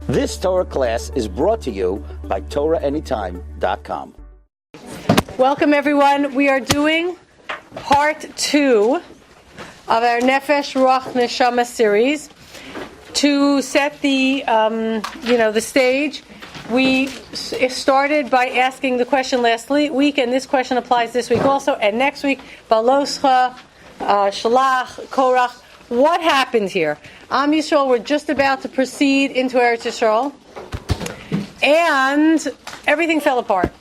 This Torah class is brought to you by TorahAnytime.com. Welcome, everyone. We are doing Part 2 of our Nefesh, Ruach, Neshama series. To set the stage, we started by asking the question last week, and this question applies this week also, and next week, Baloscha, Shalach, Korach. What happened here? Am Yisrael were just about to proceed into Eretz Yisrael, and everything fell apart.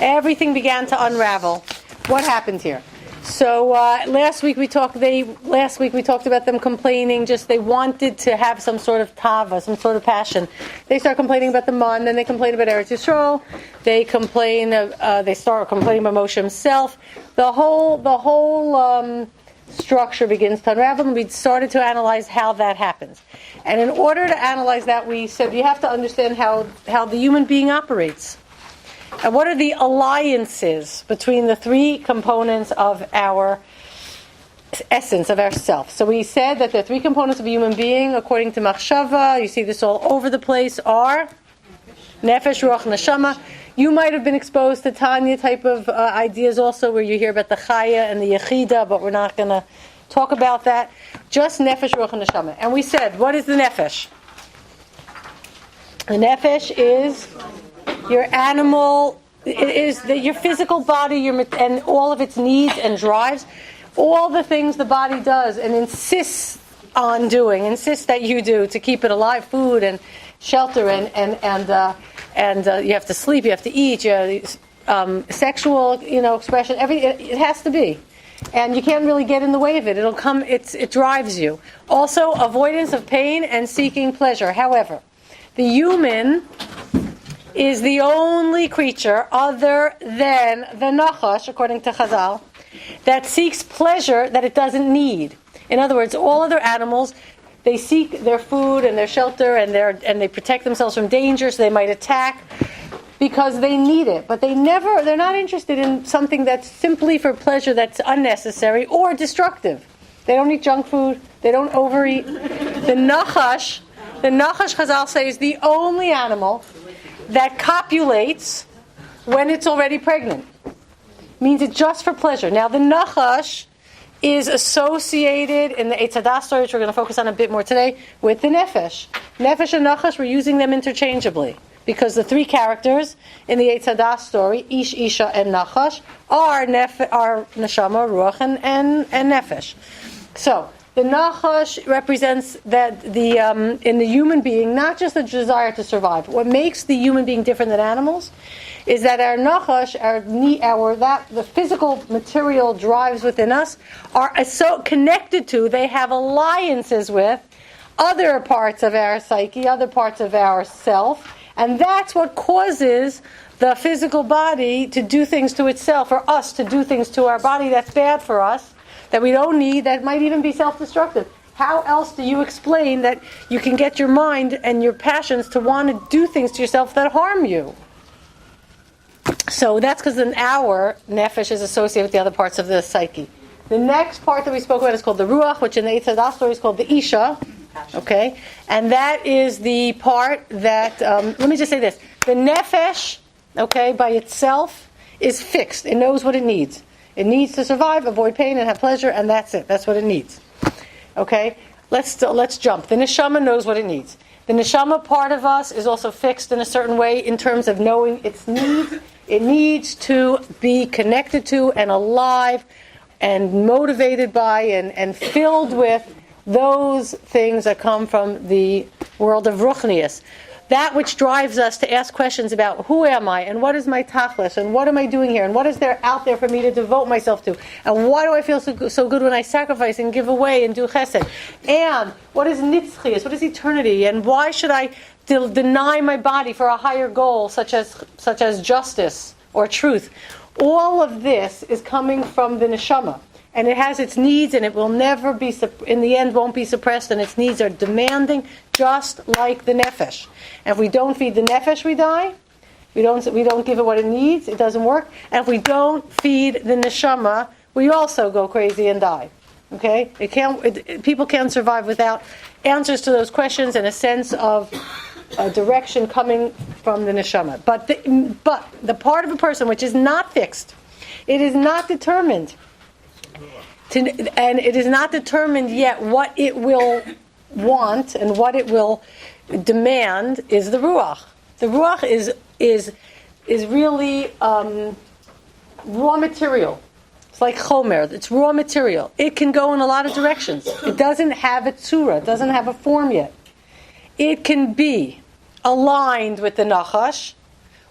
Everything began to unravel. What happened here? So last week we talked about them complaining. Just they wanted to have some sort of tava, some sort of passion. They start complaining about the man, then they complain about Eretz Yisrael. They start complaining about Moshe himself. The whole structure begins to unravel, and we started to analyze how that happens. And in order to analyze that, we said you have to understand how the human being operates. And what are the alliances between the three components of our essence, of our self? So we said that the three components of a human being, according to Machshava, you see this all over the place, are Nefesh, Ruach, Neshama. You might have been exposed to Tanya type of ideas also, where you hear about the Chaya and the Yechida, but we're not going to talk about that. Just Nefesh, Ruach, and Neshama. And we said, what is the Nefesh? The Nefesh is your animal, it is your physical body, and all of its needs and drives, all the things the body does and insists that you do to keep it alive, food and shelter and you have to sleep, you have to eat, sexual, expression, it has to be. And you can't really get in the way of it. It'll come, it drives you. Also, avoidance of pain and seeking pleasure. However, the human is the only creature other than the Nachash, according to Chazal, that seeks pleasure that it doesn't need. In other words, all other animals, they seek their food and their shelter and they protect themselves from danger, so they might attack because they need it. But they're not interested in something that's simply for pleasure that's unnecessary or destructive. They don't eat junk food. They don't overeat. The Nachash Chazal say, is the only animal that copulates when it's already pregnant. Means it's just for pleasure. Now the Nachash is associated in the tzadik story, which we're going to focus on a bit more today, with the Nefesh. Nefesh and Nachash, we're using them interchangeably because the three characters in the tzadik story, Isha, and Nachash, are Neshama, Ruach, and Nefesh. So the Nachash represents that in the human being, not just the desire to survive. What makes the human being different than animals is that our Nachash, the physical material drives within us, are so connected to, they have alliances with other parts of our psyche, other parts of our self, and that's what causes the physical body to do things to itself, or us to do things to our body that's bad for us, that we don't need, that might even be self-destructive. How else do you explain that you can get your mind and your passions to want to do things to yourself that harm you? So that's because our Nefesh is associated with the other parts of the psyche. The next part that we spoke about is called the Ruach, which in the tzadik story is called the Isha. Okay? And that is the part that, let me just say this. The Nefesh, okay, by itself is fixed. It knows what it needs. It needs to survive, avoid pain, and have pleasure, and that's it. That's what it needs. Okay? Let's jump. The Neshama knows what it needs. The Neshama part of us is also fixed in a certain way in terms of knowing its needs. It needs to be connected to and alive and motivated by and filled with those things that come from the world of Ruchnius. That which drives us to ask questions about who am I and what is my tachlis and what am I doing here and what is there out there for me to devote myself to and why do I feel so good when I sacrifice and give away and do chesed, and what is nitzchias, what is eternity, and why should I deny my body for a higher goal such as justice or truth. All of this is coming from the neshama. And it has its needs, and it will never be, in the end, won't be suppressed, and its needs are demanding, just like the nefesh. And if we don't feed the nefesh, we die. We don't give it what it needs, it doesn't work. And if we don't feed the neshama, we also go crazy and die. Okay, people can't survive without answers to those questions and a sense of direction coming from the neshama. But the part of a person which is not fixed, it is not determined, and it is not determined yet what it will want and what it will demand is the ruach. The ruach is really raw material. It's like chomer. It's raw material. It can go in a lot of directions. It doesn't have a tzura. It doesn't have a form yet. It can be aligned with the nachash,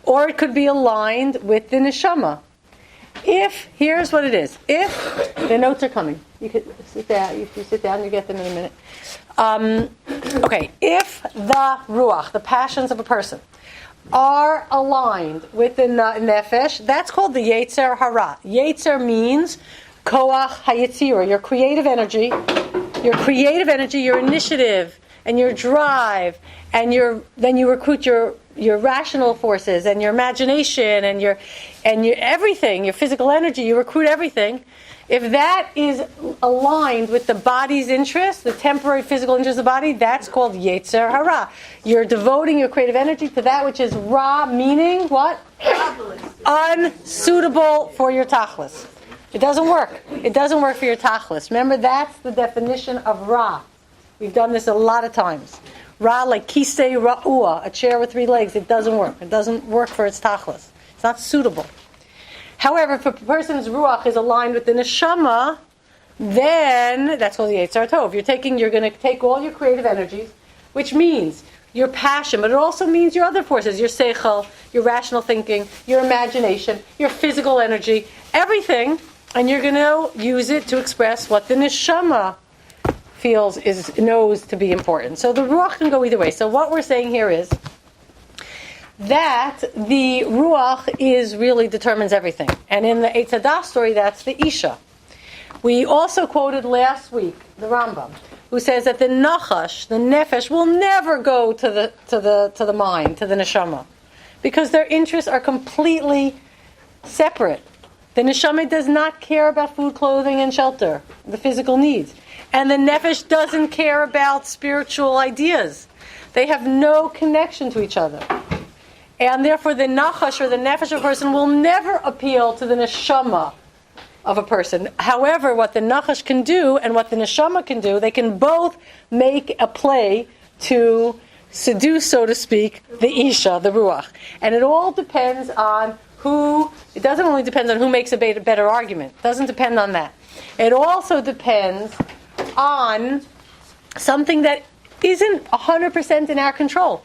or it could be aligned with the neshama. Here's what it is. If the notes are coming, you could sit down. If you sit down, you get them in a minute. Okay. If the ruach, the passions of a person, are aligned with the nefesh, that's called the yetzer hara. Yetzer means koach hayetzira, your creative energy, your initiative, and your drive, and then you recruit your rational forces and your imagination and your everything, your physical energy. You recruit everything. If that is aligned with the body's interest, the temporary physical interest of the body, that's called yetzer hara. You're devoting your creative energy to that which is ra, meaning what? Unsuitable for your tachlis. It doesn't work. It doesn't work for your tachlis. Remember, that's the definition of ra. We've done this a lot of times. Ra, like kisei ra'ua, a chair with 3 legs. It doesn't work. It doesn't work for its tachlis. It's not suitable. However, if a person's ruach is aligned with the neshama, then that's called the yetzer tov. You're going to take all your creative energies, which means your passion, but it also means your other forces, your seichel, your rational thinking, your imagination, your physical energy, everything, and you're going to use it to express what the neshama knows to be important. So the ruach can go either way. So what we're saying here is that the ruach really determines everything. And in the tzadik story, that's the Isha. We also quoted last week the Rambam, who says that the nachash, the nefesh, will never go to the mind, to the neshama, because their interests are completely separate. The neshama does not care about food, clothing, and shelter, the physical needs. And the nefesh doesn't care about spiritual ideas. They have no connection to each other. And therefore the nachash or the nefesh of a person will never appeal to the neshama of a person. However, what the nachash can do and what the neshama can do, they can both make a play to seduce, so to speak, the Isha, the Ruach. And it all depends on it doesn't only depend on who makes a better argument. It doesn't depend on that. It also depends on something that isn't 100% in our control.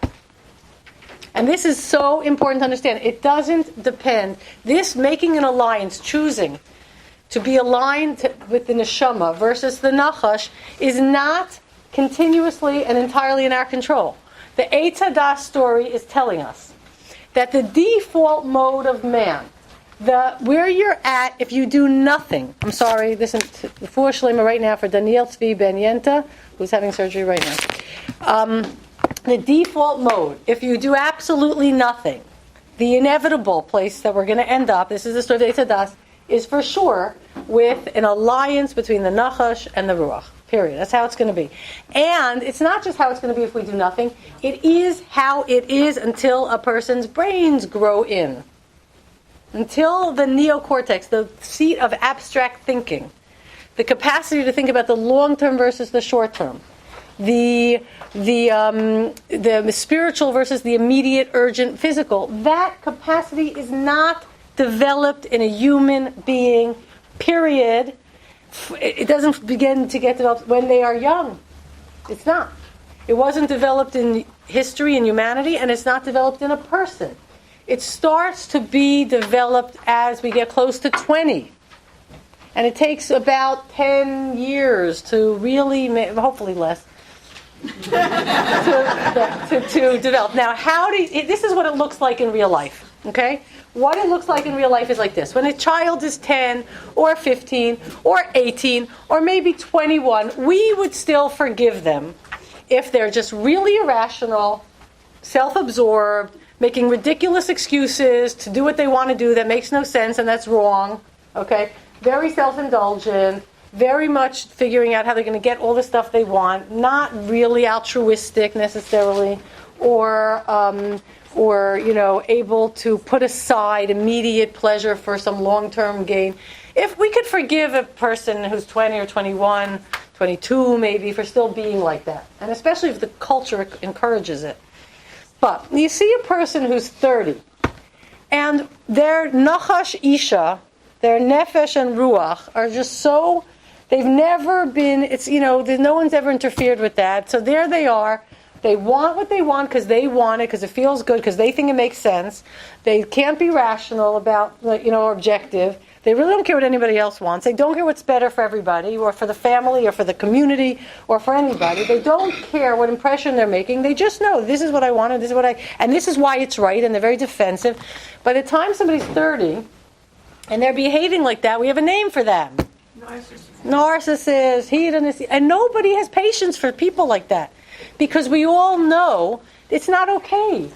And this is so important to understand. It doesn't depend. This making an alliance, choosing to be aligned with the neshama versus the nachash, is not continuously and entirely in our control. The tzadik story is telling us that the default mode of man, where you're at if you do nothing. I'm sorry, listen, before Shlema right now for Daniel Tzvi Ben Yenta, who's having surgery right now. The default mode, if you do absolutely nothing, the inevitable place that we're going to end up, this is the story of the tzadik, is for sure with an alliance between the nachash and the ruach. Period. That's how it's going to be. And it's not just how it's going to be if we do nothing. It is how it is until a person's brains grow in. Until the neocortex, the seat of abstract thinking, the capacity to think about the long term versus the short term, the spiritual versus the immediate, urgent, physical, that capacity is not developed in a human being, period. It doesn't begin to get developed when they are young. It's not. It wasn't developed in history and humanity, and it's not developed in a person. It starts to be developed as we get close to 20. And it takes about 10 years to really, hopefully less, to develop. Now, this is what it looks like in real life, okay? What it looks like in real life is like this. When a child is 10 or 15 or 18 or maybe 21, we would still forgive them if they're just really irrational, self-absorbed, making ridiculous excuses to do what they want to do that makes no sense and that's wrong, okay? Very self-indulgent, very much figuring out how they're going to get all the stuff they want, not really altruistic necessarily, or able to put aside immediate pleasure for some long-term gain. If we could forgive a person who's 20 or 21, 22 maybe, for still being like that, and especially if the culture encourages it. But you see a person who's 30, and their Nachash Isha, their Nefesh and Ruach are just so, they've never been, no one's ever interfered with that. So there they are. They want what they want because they want it, because it feels good, because they think it makes sense. They can't be rational about, or objective. They really don't care what anybody else wants. They don't care what's better for everybody, or for the family, or for the community, or for anybody. They don't care what impression they're making. They just know, this is what I want, and this is why it's right, and they're very defensive. By the time somebody's 30, and they're behaving like that, we have a name for them. Narcissist, hedonist, and nobody has patience for people like that. Because we all know it's not okay.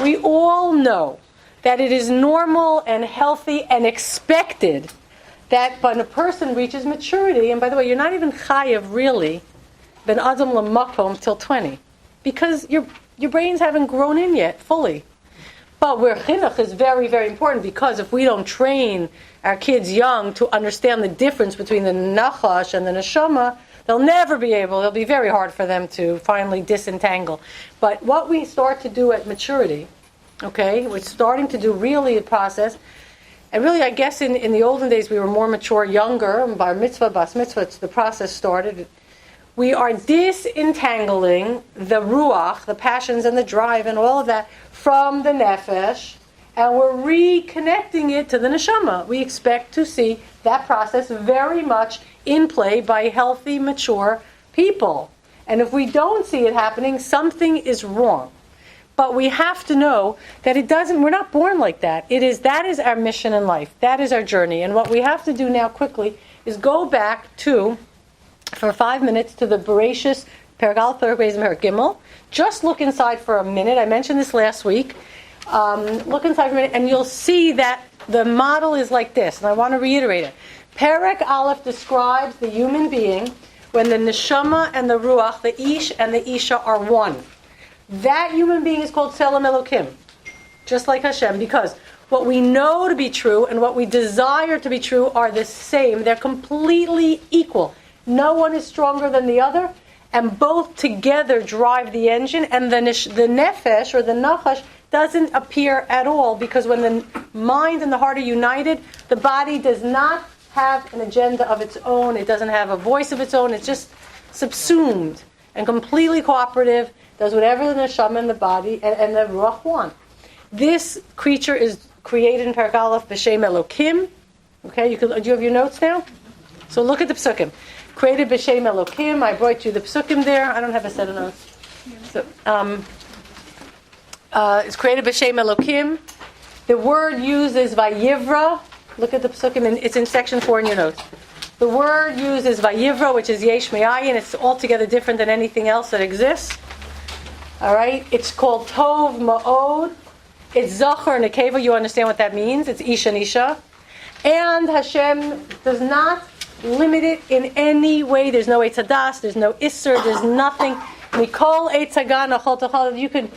We all know that it is normal and healthy and expected that when a person reaches maturity, and by the way, you're not even chayav really, ben adam lamakom till 20, because your brains haven't grown in yet fully. But where chinuch is very, very important, because if we don't train our kids young to understand the difference between the nachash and the neshama, they'll never be able, it'll be very hard for them to finally disentangle. But what we start to do at maturity, we're starting to do really a process, and really I guess in the olden days we were more mature, younger, and bar mitzvah, bas mitzvah, the process started. We are disentangling the ruach, the passions and the drive and all of that, from the nefesh, and we're reconnecting it to the neshama. We expect to see that process very much in play by healthy, mature people. And if we don't see it happening, something is wrong. But we have to know that we're not born like that. That is our mission in life. That is our journey. And what we have to do now quickly is go back for 5 minutes, to the Bereshis, Pergal Third Gimel. Just look inside for a minute. I mentioned this last week. Look inside for a minute, and you'll see that the model is like this. And I want to reiterate it. Perek Aleph describes the human being when the Neshama and the Ruach, the Ish and the Isha are one. That human being is called Tselem Elokim, just like Hashem, because what we know to be true and what we desire to be true are the same. They're completely equal. No one is stronger than the other, and both together drive the engine, and the Nefesh, or the Nachash, doesn't appear at all, because when the mind and the heart are united, the body does not have an agenda of its own. It doesn't have a voice of its own. It's just subsumed and completely cooperative, does whatever the neshama and the body and the ruach want. This creature is created in Perek Aleph b'shem Elokim. Okay, do you have your notes now? So look at the psukim. Created b'shem Elokim. I brought you the psukim there. I don't have a set of notes. So, it's created b'shem Elokim. The word used is vayivra. Look at the psukim, and it's in section 4 in your notes. The word used is vayivra, which is yesh me'ayin. It's altogether different than anything else that exists. All right? It's called tov ma'od. It's zachar and nekeva. You understand what that means? It's isha and isha. And Hashem does not limit it in any way. There's no etzadas. There's no assert. There's nothing. Mikol etzagan achol tachal. You can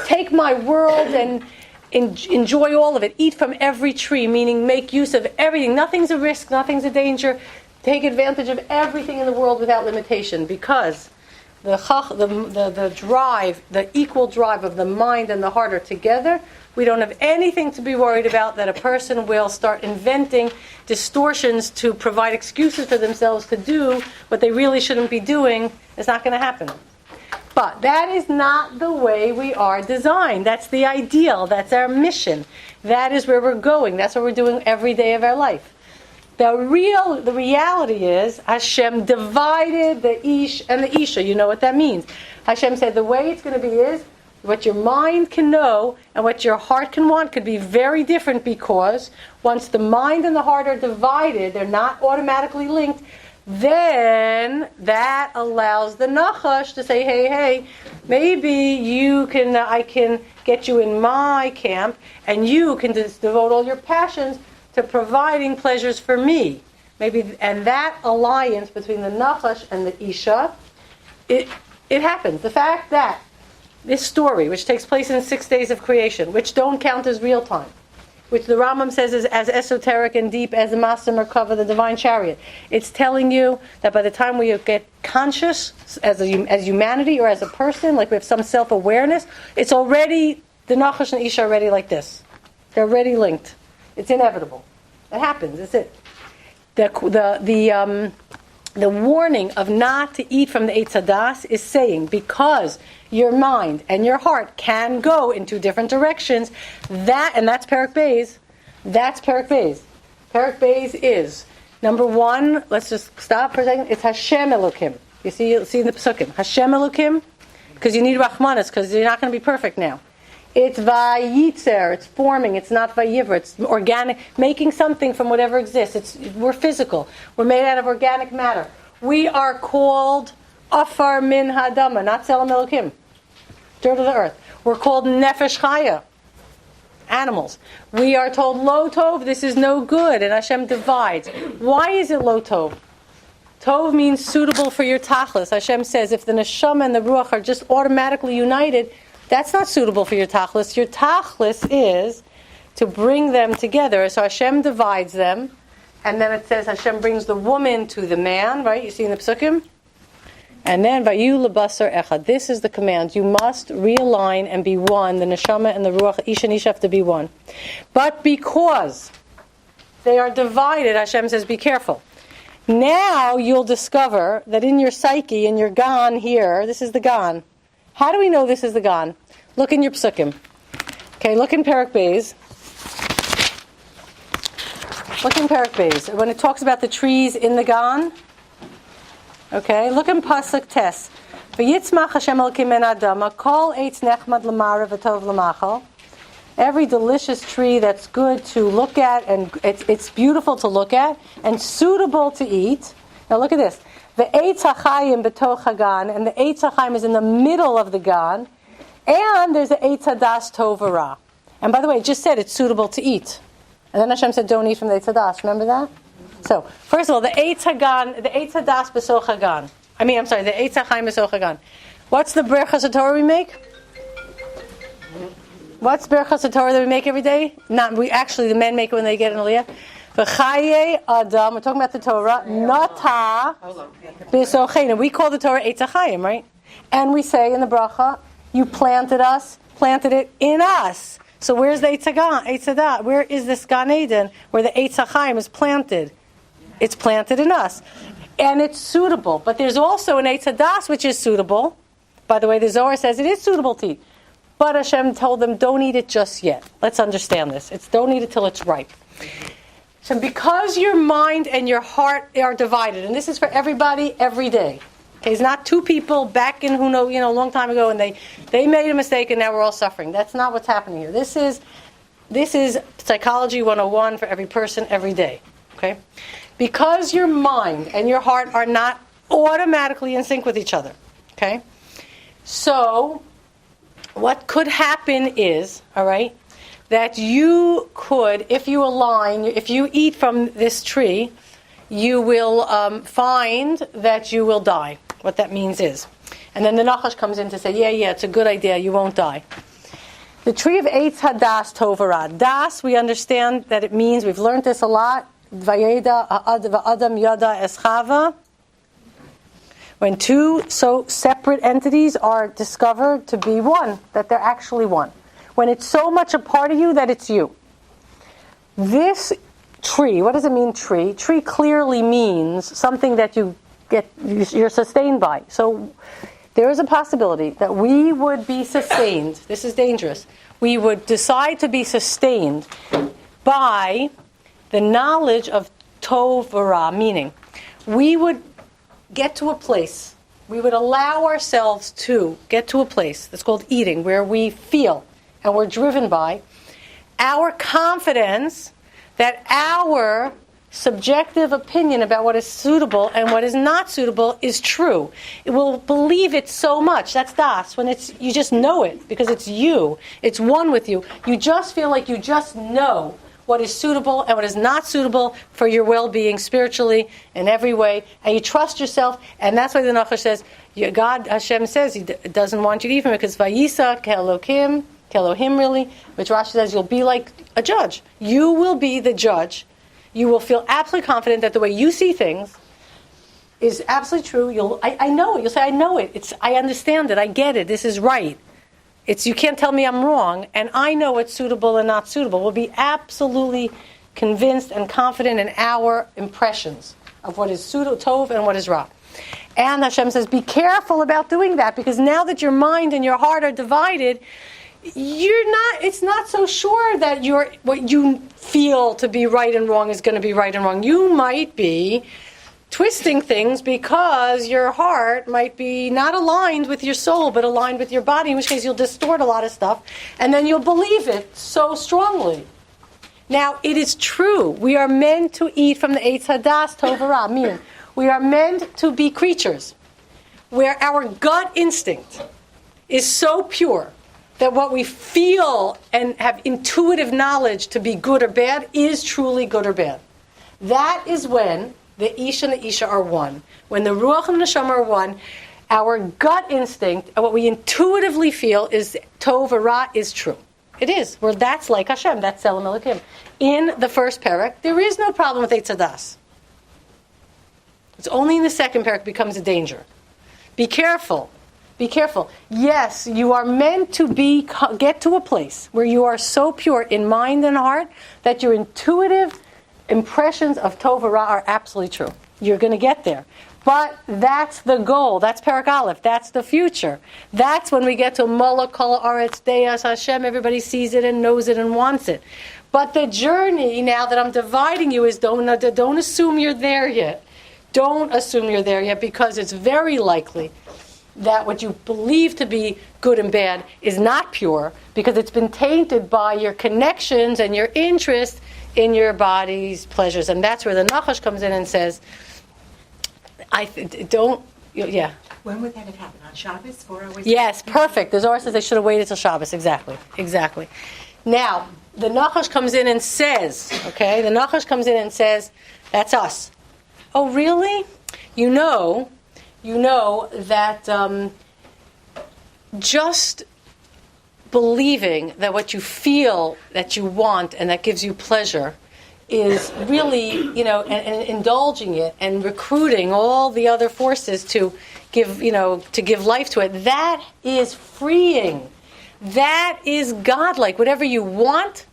take my world and enjoy all of it. Eat from every tree, meaning make use of everything. Nothing's a risk. Nothing's a danger. Take advantage of everything in the world without limitation, because the drive, the equal drive of the mind and the heart are together. We don't have anything to be worried about that a person will start inventing distortions to provide excuses for themselves to do what they really shouldn't be doing. It's not going to happen. But that is not the way we are designed. That's the ideal. That's our mission. That is where we're going. That's what we're doing every day of our life. The reality is Hashem divided the Ish and the Isha. You know what that means. Hashem said the way it's going to be is what your mind can know and what your heart can want could be very different, because once the mind and the heart are divided, they're not automatically linked, then that allows the Nachash to say, hey, maybe I can get you in my camp, and you can devote all your passions to providing pleasures for me. Maybe, and that alliance between the Nachash and the Isha, it happens. The fact that this story, which takes place in 6 days of creation, which don't count as real time, which the Rambam says is as esoteric and deep as the Master Merkava, the divine chariot, it's telling you that by the time we get conscious as humanity or as a person, like we have some self-awareness, it's already, the Nachash and Isha are already like this. They're already linked. It's inevitable. It happens. That's it. The warning of not to eat from the Eitz Hadas is saying because your mind and your heart can go in two different directions. That's Perek Beis. That's Perek Beis. Perek Beis is number one. Let's just stop for a second. It's Hashem Elokim. You see in the Pesukim. Hashem Elokim, because you need Rachmanis, because you're not going to be perfect now. It's vayitzer, it's forming, it's not vayiver, it's organic, making something from whatever exists. We're physical. We're made out of organic matter. We are called afar min hadama, not selam elokim, dirt of the earth. We're called nefesh chaya, animals. We are told lo tov, this is no good, and Hashem divides. Why is it lo tov? Tov means suitable for your tachlis. Hashem says if the Neshama and the Ruach are just automatically united, that's not suitable for your tachlis. Your tachlis is to bring them together. So Hashem divides them, and then it says Hashem brings the woman to the man, right? You see in the Pesukim? And then, Vayu lebasar echad. This is the command. You must realign and be one. The Neshama and the Ruach, Isha and Isha have to be one. But because they are divided, Hashem says, be careful. Now you'll discover that in your psyche, in your gan here, this is the gan. How do we know this is the gan? Look in your psukim. Okay, look in Perek Beis. Look in Perek Beis. When it talks about the trees in the gan, okay, look in Pasuk Tes. V'yitzmach Hashem Elokim men adama kol eitz nechmad l'mara v'tov l'machal. Every delicious tree that's good to look at, and it's beautiful to look at, and suitable to eat. Now look at this. The Eitz HaChaim b'toch hagan, and the Eitz HaChaim is in the middle of the gan, and there's the Eitz Hadas tov v'ra. And by the way, it just said it's suitable to eat. And then Hashem said, don't eat from the Eitz Hadas. Remember that? So, first of all, the Eitz Hagan, the Eitz Hadas b'soch hagan. The Eitz HaChaim b'soch hagan. What's the Berachas HaTorah we make? What's Berachas HaTorah that we make every day? The men make it when they get an aliyah. V'chaye Adam, we're talking about the Torah, Nata b'sochein. We call the Torah Eitz HaChaim, right? And we say in the bracha, you planted it in us. So where's the Eitz Hadah? Where is this Gan Eden where the Eitz HaChaim is planted? It's planted in us. And it's suitable. But there's also an Eitz Hadas which is suitable. By the way, the Zohar says it is suitable to eat. But Hashem told them, don't eat it just yet. Let's understand this. Don't eat it till it's ripe. So because your mind and your heart are divided, and this is for everybody, every day. Okay, it's not two people back in a long time ago, and they made a mistake, and now we're all suffering. That's not what's happening here. This is psychology 101 for every person, every day. Okay, because your mind and your heart are not automatically in sync with each other. Okay, so what could happen is, all right, that you could, if you eat from this tree, you will find that you will die. What that means is. And then the Nachash comes in to say, yeah, it's a good idea, you won't die. The tree of Eitz Hadas Tovara. Das, we understand that it means, we've learned this a lot, Vayeda Adam Yada Eschava. When two so separate entities are discovered to be one, that they're actually one. When it's so much a part of you that it's you. This tree, what does it mean tree? Tree clearly means something that you're sustained by. So there is a possibility that we would be sustained. This is dangerous. We would decide to be sustained by the knowledge of Tov V'Ra, meaning we would get to a place, we would allow ourselves to get to a place that's called eating, where we feel and we're driven by our confidence that our subjective opinion about what is suitable and what is not suitable is true. It will believe it so much. That's das. When you just know it because it's you. It's one with you. You just feel like you just know what is suitable and what is not suitable for your well-being spiritually in every way, and you trust yourself, and that's why the Nefesh says, God, Hashem says, He doesn't want you to even, because Vayisa Kelohim really, which Rashi says, you'll be like a judge. You will be the judge. You will feel absolutely confident that the way you see things is absolutely true. I know it. You'll say, I know it. I understand it. I get it. This is right. You can't tell me I'm wrong, and I know what's suitable and not suitable. We'll be absolutely convinced and confident in our impressions of what is tov and what is ra. And Hashem says, be careful about doing that, because now that your mind and your heart are divided, it's not so sure that what you feel to be right and wrong is going to be right and wrong. You might be twisting things because your heart might be not aligned with your soul, but aligned with your body, in which case you'll distort a lot of stuff, and then you'll believe it so strongly. Now, it is true. We are meant to eat from the Eitz Hadas Tov Ra, meaning we are meant to be creatures where our gut instinct is so pure that what we feel and have intuitive knowledge to be good or bad is truly good or bad. That is when the Isha and the Isha are one. When the Ruach and the Neshama are one, our gut instinct, and what we intuitively feel is Tov or Ra is true. It is. Well, that's like Hashem. That's Selam Elokim. In the first parak, there is no problem with Eitz Hadas. It's only in the second parak becomes a danger. Be careful. Be careful. Yes, you are meant to get to a place where you are so pure in mind and heart that your intuitive impressions of Tov or Ra are absolutely true. You're going to get there. But that's the goal. That's Parak Aleph. That's the future. That's when we get to Malach Kol Haaretz Deas Hashem. Everybody sees it and knows it and wants it. But the journey, now that I'm dividing you, is don't assume you're there yet. Don't assume you're there yet, because it's very likely that what you believe to be good and bad is not pure, because it's been tainted by your connections and your interest in your body's pleasures. And that's where the Nachash comes in and says, yeah. When would that have happened? On Shabbos? 4 hours? Yes, perfect. The Zohar says they should have waited till Shabbos. Exactly. Now, the Nachash comes in and says, that's us. Oh, really? You know that just believing that what you feel that you want and that gives you pleasure is really, and indulging it and recruiting all the other forces to give life to it, that is freeing. That is godlike. Whatever you want,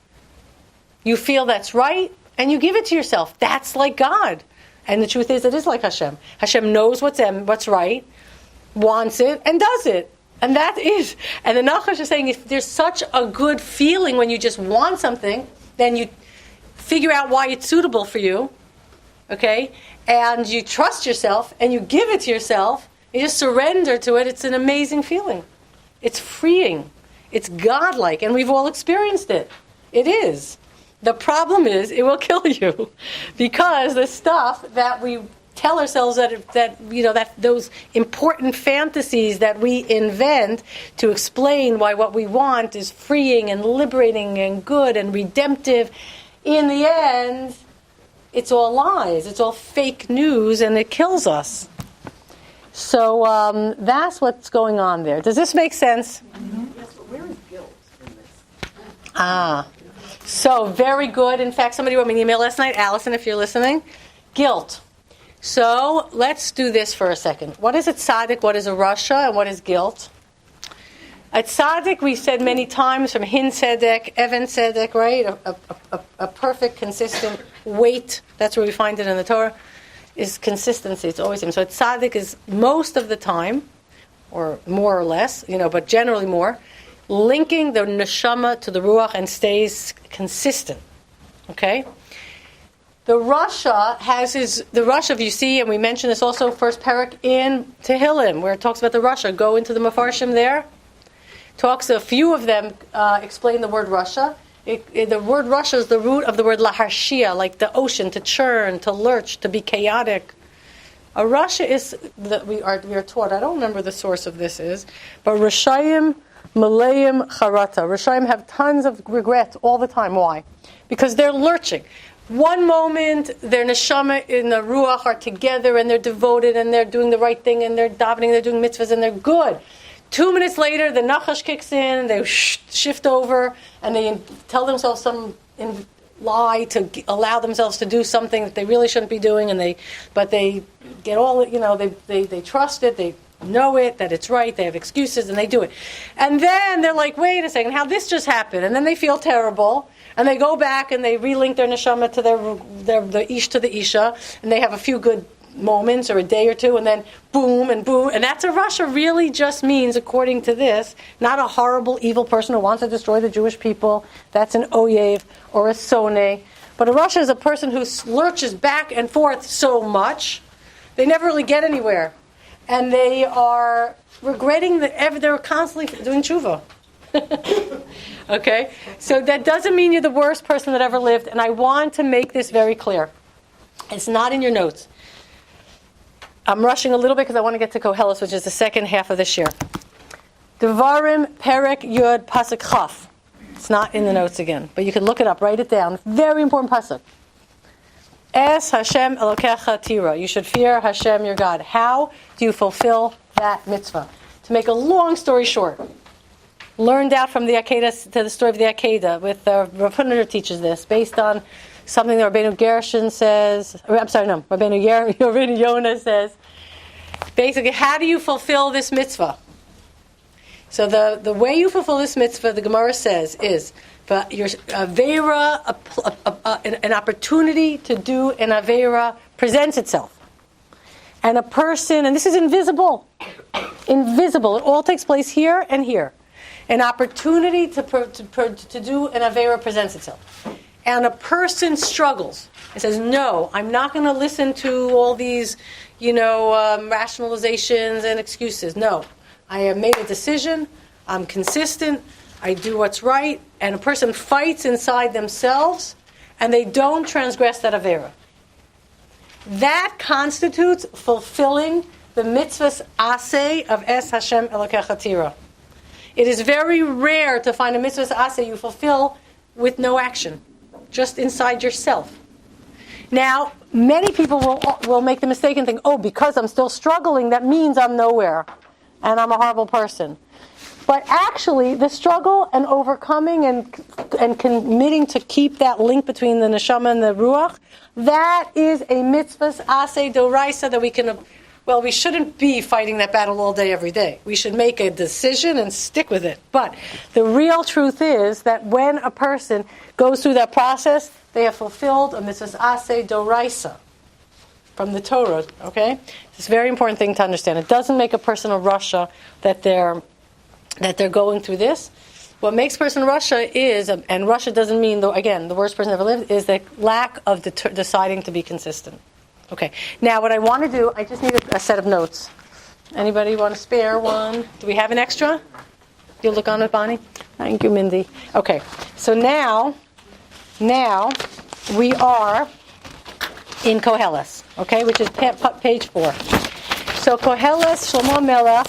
you feel that's right, and you give it to yourself. That's like God. And the truth is, it is like Hashem. Hashem knows what's right, wants it, and does it. And that is, and the Nachash is saying, if there's such a good feeling when you just want something, then you figure out why it's suitable for you, okay? And you trust yourself, and you give it to yourself, you just surrender to it. It's an amazing feeling. It's freeing. It's godlike, and we've all experienced it. It is. The problem is, it will kill you, because the stuff that we tell ourselves that those important fantasies that we invent to explain why what we want is freeing and liberating and good and redemptive, in the end, it's all lies. It's all fake news, and it kills us. So that's what's going on there. Does this make sense? Mm-hmm. Yes, but where is guilt in this? So very good. In fact, somebody wrote me an email last night, Allison, if you're listening. Guilt. So let's do this for a second. What is a tzadik? What is a rasha? And what is guilt? A tzadik, we said many times, from hin tzedek, even tzedek, right? A perfect, consistent weight. That's where we find it in the Torah. Is consistency. It's always him. So a tzadik is most of the time, or more or less, but generally more, linking the neshama to the ruach and stays consistent. Okay? The rasha the rasha, if you see, and we mentioned this also first parak in Tehillim, where it talks about the rasha. Go into the Mefarshim there. A few of them explain the word rasha. The word rasha is the root of the word laharshia, like the ocean, to churn, to lurch, to be chaotic. A rasha is that we are taught. I don't remember the source of this is, but rashayim Malayim charata. Rishayim have tons of regret all the time. Why? Because they're lurching. One moment, their Neshama and the Ruach are together and they're devoted and they're doing the right thing and they're davening, they're doing mitzvahs and they're good. 2 minutes later, the Nachash kicks in and they shift over and they tell themselves some lie to allow themselves to do something that they really shouldn't be doing, and they get all, they trust it, they know it, that it's right, they have excuses, and they do it. And then they're like, wait a second, how this just happened? And then they feel terrible, and they go back and they relink their neshama to the ish to the isha, and they have a few good moments or a day or two, and then boom, and that's a rasha. Really just means, according to this, not a horrible, evil person who wants to destroy the Jewish people. That's an oyev or a soneh. But a rasha is a person who lurches back and forth so much, they never really get anywhere. And they are regretting that they're constantly doing tshuva. Okay? So that doesn't mean you're the worst person that ever lived, and I want to make this very clear. It's not in your notes. I'm rushing a little bit because I want to get to Kohelet, which is the second half of this year. Devarim Perek Yud Pasuk Chaf. It's not in the notes again, but you can look it up, write it down. Very important pasuk. Es Hashem Elokecha Tira. You should fear Hashem your God. How do you fulfill that mitzvah? To make a long story short, learned out from the Akedah to the story of the Akedah. Rav Hutner teaches this based on something that Rabbeinu Gershon says. Rabbeinu Yonah says. Basically, how do you fulfill this mitzvah? So the way you fulfill this mitzvah, the Gemara says, is but your avera, an opportunity to do an avera presents itself, and a person, and this is invisible. It all takes place here and here. An opportunity to do an avera presents itself. And a struggles and says, no, I'm not going to listen to all these, rationalizations and excuses. No, I have made a decision. I'm consistent. I do what's right. And a person fights inside themselves, and they don't transgress that avera. That constitutes fulfilling the mitzvah's aseh of Es Hashem Elokecha Tira. It is very rare to find a mitzvah's aseh you fulfill with no action, just inside yourself. Now, many people will make the mistake and think, because I'm still struggling, that means I'm nowhere, and I'm a horrible person. But actually, the struggle and overcoming and committing to keep that link between the Neshama and the Ruach, that is a mitzvah's aseh doraisa that we shouldn't be fighting that battle all day, every day. We should make a decision and stick with it. But the real truth is that when a person goes through that process, they have fulfilled a mitzvah's aseh doraisa from the Torah. Okay? It's a very important thing to understand. It doesn't make a person a rasha that they're going through this. What makes a person rasha is, and rasha doesn't mean, the worst person ever lived, is the lack of deciding to be consistent. Okay. Now, what I want to do, I just need a set of notes. Anybody want to spare one? Do we have an extra? You'll look on it, Bonnie? Thank you, Mindy. Okay. So now we are in Kohelet, okay, which is page 4. So Kohelet, Shlomo Melech,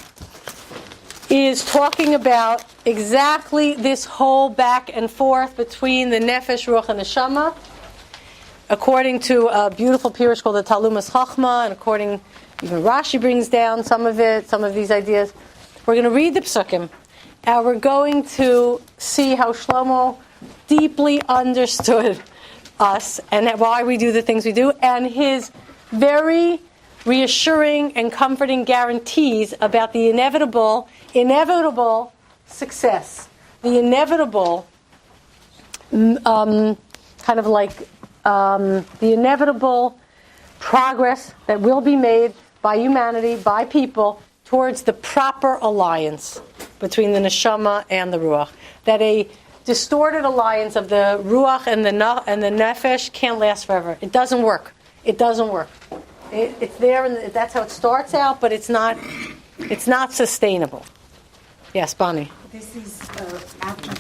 is talking about exactly this whole back and forth between the Nefesh, Ruach, and Neshama, according to a beautiful pirush called the Talumas Chachma, and according, even Rashi brings down some of these ideas. We're going to read the psukim, and we're going to see how Shlomo deeply understood us and why we do the things we do, and his very reassuring and comforting guarantees about the inevitable success, the inevitable the inevitable progress that will be made by humanity, by people, towards the proper alliance between the Neshama and the Ruach. That a distorted alliance of the Ruach and the Nefesh can't last forever. It doesn't work. It's there, and that's how it starts out, but it's not sustainable. Yes, Bonnie. This is after he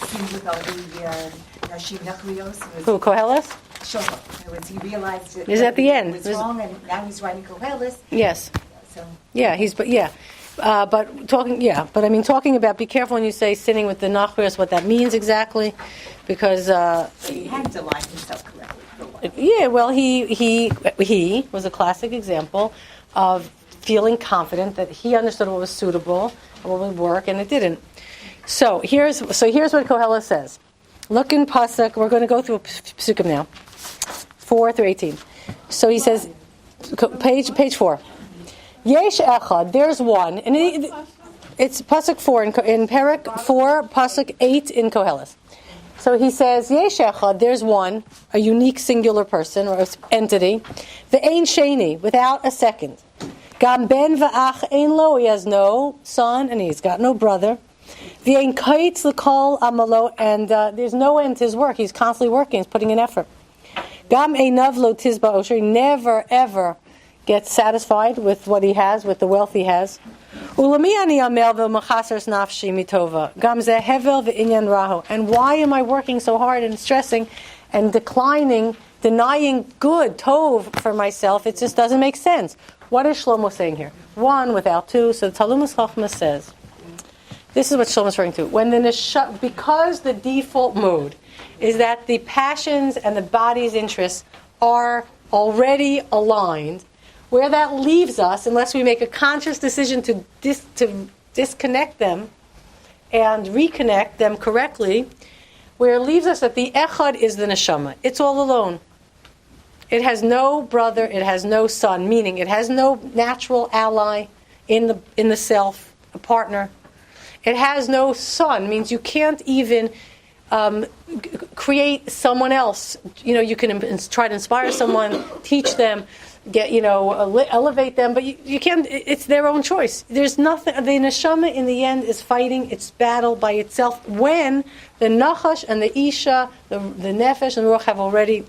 sinned with all the Nashim Nachrios. Who, Kohelet? Shofar. He realized Is at the end. It was wrong, and now he's writing Kohelet. Yes. So. Yeah, talking about, be careful when you say sinning with the nachrias, what that means exactly, because He had to line himself correctly. For what? he was a classic example of feeling confident that he understood what was suitable and what would work, and it didn't. So here's what Kohelet says. Look in pasuk. We're going to go through psukim now, 4 through 18. So he says, page 4. Yesh echad, there's one, and it's pasuk 4 in Perek 4, pasuk 8 in Kohelet. So he says, Yesh echad, there's one, a unique singular person or entity, ve'ein sheni, without a second. Gam ben va'ach ein lo, he has no son and he's got no brother. Ve'ein kaitz l'kol amalo, and there's no end to his work. He's constantly working. He's putting in effort. Gam einav lo tizba osher, he never ever gets satisfied with what he has, with the wealth he has. Ulami ani amel v'machasers nafshi mitova. Gam ze hevel ve'inyan raho. And why am I working so hard and stressing and denying good, tov, for myself? It just doesn't make sense. What is Shlomo saying here? One without two. So the Talmud Chachma says, this is what Shlomo is referring to. When because the default mode is that the passions and the body's interests are already aligned, where that leaves us, unless we make a conscious decision to disconnect them and reconnect them correctly, where it leaves us that the echad is the neshama. It's all alone. It has no brother, it has no son, meaning it has no natural ally in the self, a partner. It has no son, means you can't even create someone else. You can try to inspire someone, teach them, elevate them, but you can't. It's their own choice. There's nothing. The neshama in the end is fighting its battle by itself when the nachash and the Isha, the Nefesh and Ruach have already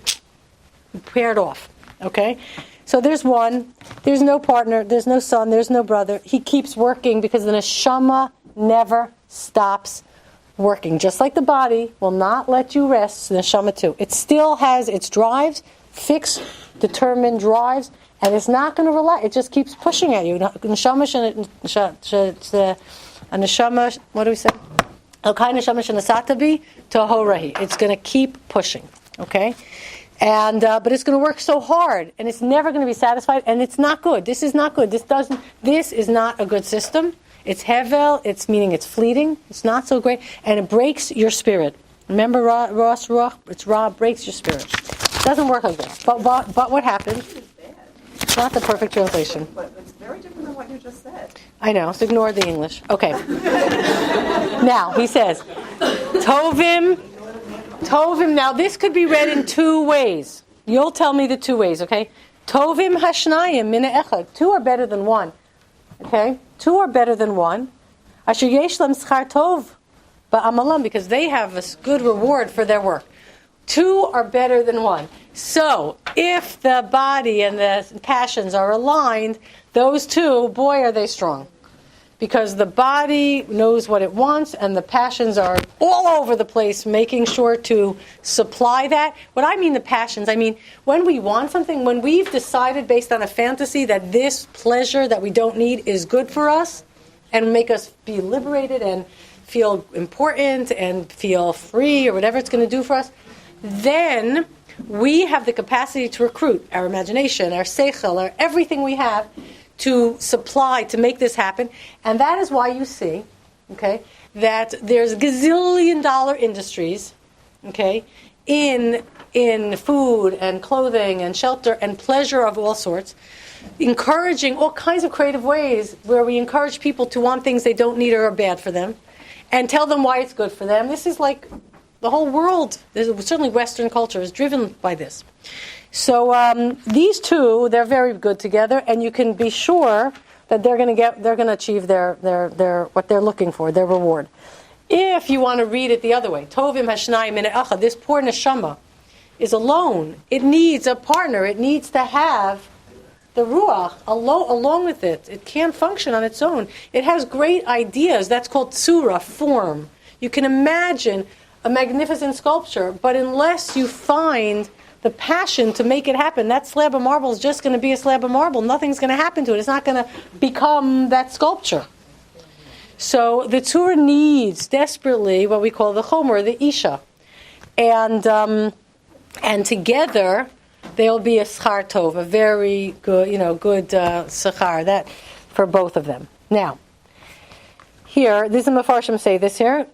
paired off. Okay? So there's one, there's no partner, there's no son, there's no brother. He keeps working because the neshama never stops working. Just like the body will not let you rest, the neshama too. It still has its drives, fixed, determined drives, and it's not going to relax. It just keeps pushing at you. Neshama, what do we say? It's going to keep pushing. Okay? And but it's going to work so hard, and it's never going to be satisfied, and it's not good. This is not good. This is not a good system. It's hevel. It's meaning it's fleeting. It's not so great, and it breaks your spirit. Remember, Ruach. It's Ra breaks your spirit. It doesn't work like this. But what happens? It's not the perfect translation. But it's very different than what you just said. I know. So ignore the English. Okay. Now he says, Tovim. Now this could be read in two ways. You'll tell me the two ways, okay? Tovim hashnayim mina echad. Two are better than one. Okay? Two are better than one. Asher yesh lam schar tov ba'amalam, because they have a good reward for their work. Two are better than one. So, if the body and the passions are aligned, those two, boy, are they strong. Because the body knows what it wants, and the passions are all over the place, making sure to supply that. What I mean the passions, I mean when we want something, when we've decided based on a fantasy that this pleasure that we don't need is good for us, and make us be liberated and feel important and feel free or whatever it's going to do for us, then we have the capacity to recruit our imagination, our seichel, our everything we have, to supply, to make this happen. And that is why you see, okay, that there's gazillion-dollar industries, okay, in food and clothing and shelter and pleasure of all sorts, encouraging all kinds of creative ways where we encourage people to want things they don't need or are bad for them, and tell them why it's good for them. This is like the whole world, certainly Western culture, is driven by this. So these two, they're very good together, and you can be sure that they're going to achieve their what they're looking for, their reward. If you want to read it the other way, Tovim hashnayim min echad, this poor neshama is alone. It needs a partner. It needs to have the Ruach along with it. It can't function on its own. It has great ideas. That's called tzura, form. You can imagine a magnificent sculpture, but unless you find the passion to make it happen, that slab of marble is just going to be a slab of marble. Nothing's going to happen to it. It's not going to become that sculpture. So the Torah needs desperately what we call the Chomer, the Isha. And together they'll be a schar tov, a very good, good schar, that for both of them. Now, here, these Mefarshim say this here.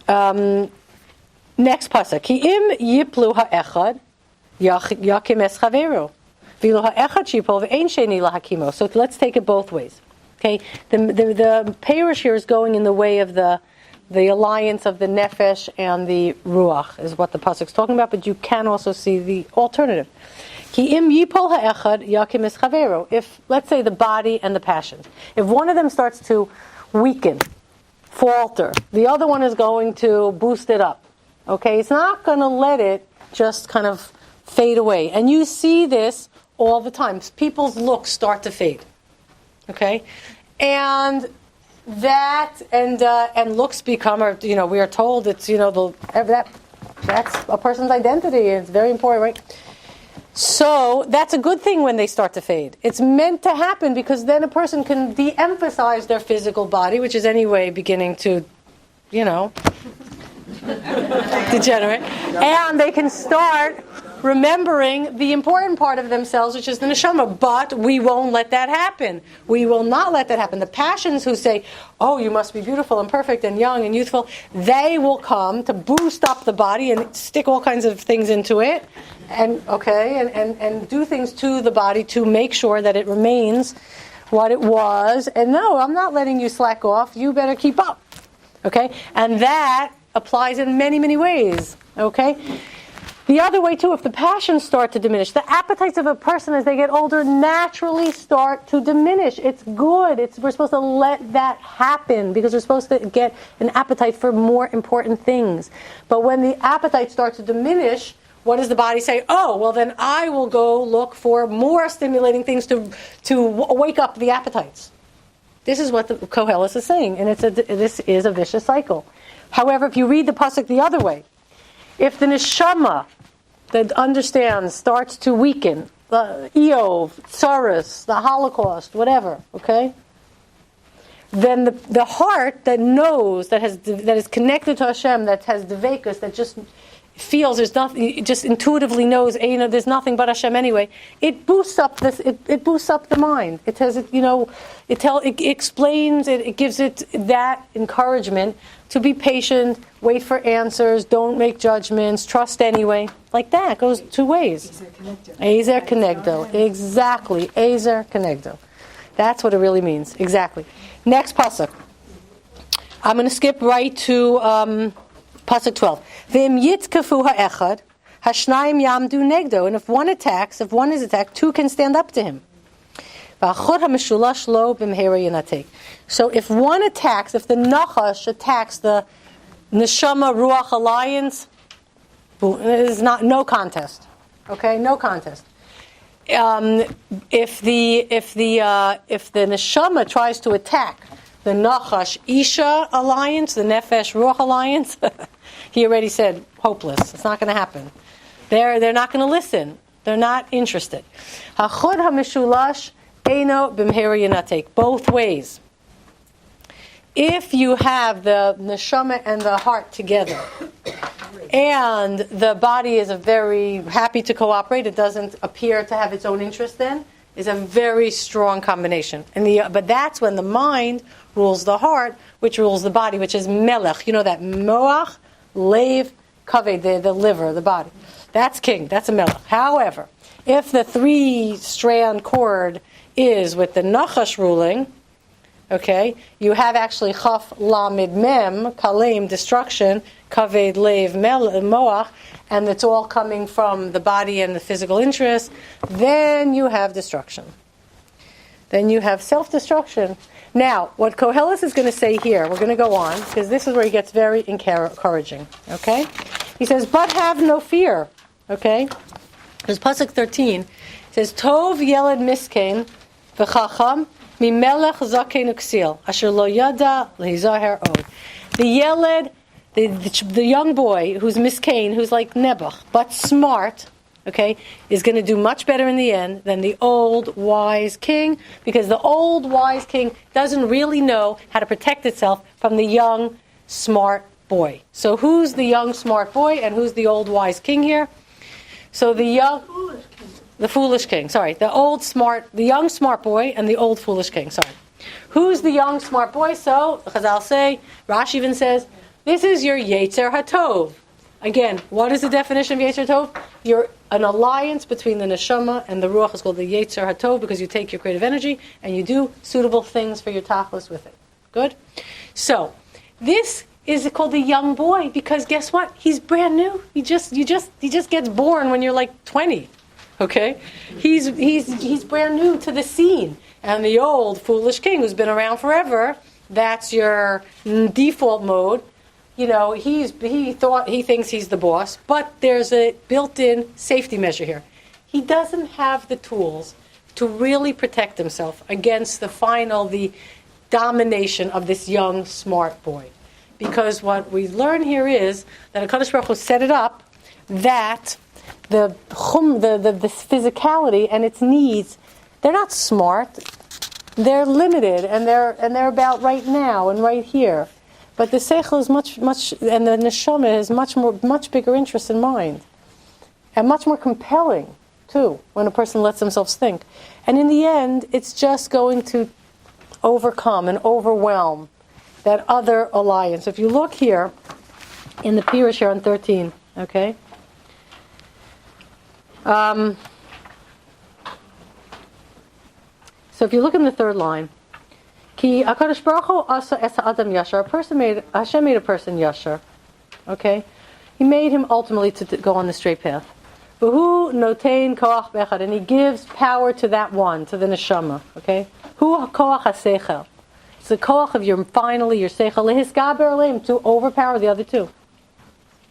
Next pasuk. Ki im yiplu ha'echad yakim es chaveru. V'lo ha'echad shipol ve'ein sheni lahakimo. So let's take it both ways. Okay, the Perush here is going in the way of the alliance of the Nefesh and the Ruach, is what the pasuk is talking about. But you can also see the alternative. Ki im yipol ha'echad yakim es chaveru. If, let's say, the body and the passions, if one of them starts to weaken, falter, the other one is going to boost it up. Okay, it's not going to let it just kind of fade away. And you see this all the time. People's looks start to fade. Okay, and that and looks become, we are told it's that's a person's identity. It's very important, right? So that's a good thing when they start to fade. It's meant to happen because then a person can de-emphasize their physical body, which is anyway beginning to, degenerate, and they can start remembering the important part of themselves, which is the Neshama. But we won't let that happen. We will not let that happen. The passions who say, oh, you must be beautiful and perfect and young and youthful, they will come to boost up the body and stick all kinds of things into it, and do things to the body to make sure that it remains what it was. And no, I'm not letting you slack off. You better keep up. Okay? And that applies in many, many ways. Okay? The other way too, if the passions start to diminish, the appetites of a person as they get older naturally start to diminish. It's good. We're supposed to let that happen because we're supposed to get an appetite for more important things. But when the appetite starts to diminish, what does the body say? Oh, well then I will go look for more stimulating things to wake up the appetites. This is what the Kohelet is saying, and this is a vicious cycle. However, if you read the pasuk the other way, if the Neshama that understands starts to weaken, the Eov, Tsaris, the Holocaust, whatever, okay, then the heart that knows, that is connected to Hashem, that has devekus, that just feels there's nothing, it just intuitively knows, there's nothing but Hashem anyway. It boosts up this. It boosts up the mind. It has it explains it. It gives it that encouragement to be patient, wait for answers, don't make judgments, trust anyway. Like that goes two ways. Ezer Kenegdo. Exactly. Ezer Kenegdo. That's what it really means. Exactly. Next pasuk. I'm going to skip right to pasuk 12. V'im yitzkafu ha'echad, hashnayim yamdu negdo. And if one is attacked, two can stand up to him. V'achod ha'meshulash lo b'mhera yinatek. So if one attacks, if the Nachash attacks the Neshama Ruach alliance, it is no contest. Okay, no contest. If the Neshama tries to attack the Nachash Isha alliance, the Nefesh Ruach alliance, he already said hopeless. It's not going to happen. They're not going to listen. They're not interested. Hachod hamishulash eino b'mhera yinatek. Both ways. If you have the neshama and the heart together, and the body is very happy to cooperate, it doesn't appear to have its own interest then, is a very strong combination. But that's when the mind rules the heart, which rules the body, which is melech. You know that moach, lev, kaved, the liver, the body. That's king. That's a melech. However, if the 3-strand cord is with the nachash ruling, okay, you have actually chaf lamid mem, kalem, destruction, kaved, lev, moach, and it's all coming from the body and the physical interest, then you have destruction. Then you have self-destruction. Now, what Kohelet is going to say here, we're going to go on, because this is where he gets very encouraging. Okay? He says, but have no fear. Okay? There's pasuk 13. It says, Tov yeled miskein v'chacham mimelech zakein uksil asher lo yada lehizaher od. The yeled, the young boy who's miskein, who's like Nebuch, but smart, okay, is going to do much better in the end than the old wise king, because the old wise king doesn't really know how to protect itself from the young, smart boy. So who's the young, smart boy, and who's the old wise king here? So the foolish king, sorry. The young, smart boy, and the old, foolish king, sorry. Who's the young, smart boy? So, Chazal say, Rashi even says, this is your Yetzer HaTov. Again, what is the definition of Yetzer HaTov? You're an alliance between the Neshama and the Ruach. Is called the Yetzer HaTov because you take your creative energy and you do suitable things for your tachlis with it. Good? So, this is called the young boy because guess what? He's brand new. He just gets born when you're like 20. Okay? He's brand new to the scene. And the old foolish king who's been around forever, that's your default mode. You know, he thinks he's the boss, but there's a built-in safety measure here. He doesn't have the tools to really protect himself against the domination of this young, smart boy. Because what we learn here is that HaKadosh Baruch Hu set it up that the physicality and its needs, they're not smart. They're limited, and they're about right now and right here. But the seichel is much, and the neshama is much bigger interest in mind, and much more compelling too when a person lets themselves think. And in the end, it's just going to overcome and overwhelm that other alliance. If you look here in the Pirush here on 13, okay. So if you look in the third line, Ki HaKadosh Baruch Hu asa es ha'adam yashar. Hashem made a person yashar. Okay? He made him ultimately to go on the straight path. V'hu notein koach bechad. And he gives power to that one, to the neshama. Okay? Hu koach ha'seichel. It's the koach of your seichel. Lehisgaber aleim, to overpower the other two.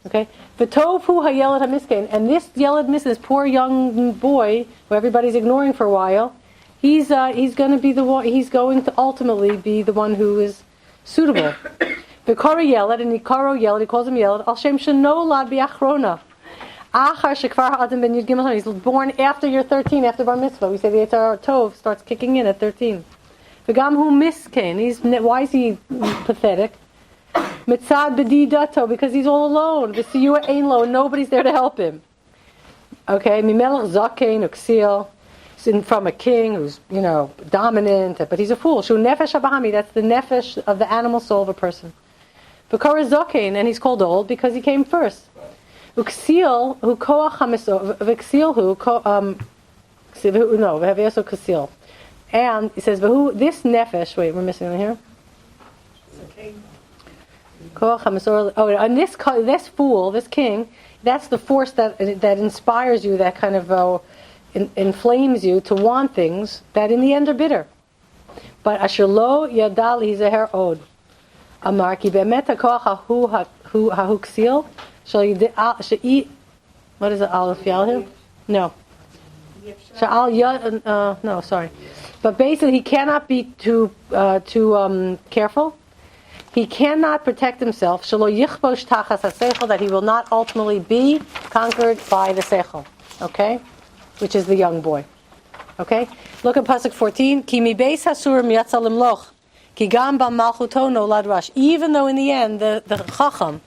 Okay? V'tov hu ha'yelad ha'miskein. And this yelad miskin, this poor young boy, who everybody's ignoring for a while, he's going to be the one. He's going to ultimately be the one who is suitable. V'kara yelad, and Nikaro yelad. He calls him yelad. Al shem shenolad bi'achrona. Achar shekvar ha'adam ben yud gimel. He's born after you're 13, after bar mitzvah. We say the Yetzer Tov starts kicking in at 13. V'gam hu miskein. Why is he pathetic? Mitzad b'didato, because he's all alone. V'siyua ein lo, nobody's there to help him. Okay, mimelech zakein uksil. From a king who's, dominant, but he's a fool. Shu nefesh habahami, that's the nefesh of the animal soul of a person. V'kara zokein, and he's called old because he came first. Uksil hu koach hamiso, v'ksil hu v'havyaso ksil. And he says, v'hu, this nefesh, wait, we're missing one here. Koach hamisor, and this fool, this king, that's the force that inspires you, that kind of inflames you to want things that in the end are bitter. But asher lo yadal hizaher od. Amar ki be'emet ha'koach ha'huksil shall eat. What is it? Aleph yal here? No. Shall yad. No, sorry. But basically, he cannot be too careful. He cannot protect himself. Shelo yichbosh tachas haseichel, that he will not ultimately be conquered by the seichel. Okay. Which is the young boy. Okay? Look at Pasuk 14. Ki mi beis hasurim yatsa limloch. Ki gam ba malchuto nolad rash. Even though in the end, the chacham,